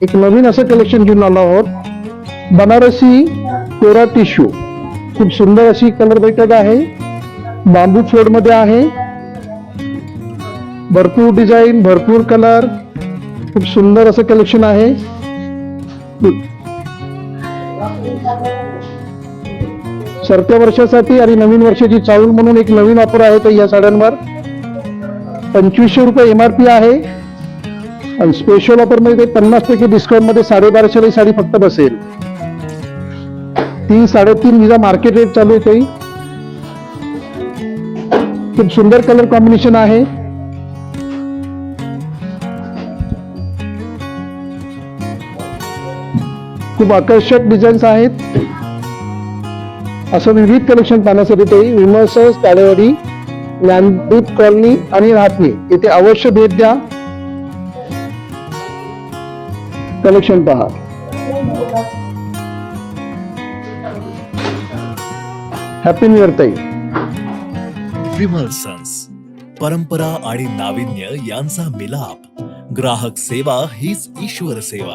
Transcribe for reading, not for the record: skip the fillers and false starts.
एक नवीन असं कलेक्शन घेऊन आलो आहोत. बनारसी कोरा टिश्यू, खूप सुंदर अशी कलर भेटत आहे. बांबू फ्लोर मध्ये आहे. भरपूर डिझाईन, भरपूर कलर, खूप सुंदर असं कलेक्शन आहे. सरत्या वर्षासाठी आणि नवीन वर्षाची चाहूल म्हणून एक नवीन ऑफर आहे तर या साड्यांवर 2500 रुपये MRP आहे. आणि स्पेशल ऑफर मध्ये 50% डिस्काउंट मध्ये 1250 ही साडी फक्त बसेल. 3-3.5 हिचा मार्केट रेट चालू आहे. ताई खूप सुंदर कलर कॉम्बिनेशन आहे. खूप आकर्षक डिझाईन्स आहेत. असं विविध कलेक्शन पाहण्यासाठी ते विमर्शस, काळेवाडी, ज्ञानदीप कॉलनी आणि राहतनी येथे अवश्य भेट द्या. कलेक्शन पहा. हॅपी न्यू इयर ताई. विमल सन्स, परंपरा आणि नाविन्य यांचा मिलाप. ग्राहक सेवा हीच ईश्वर सेवा.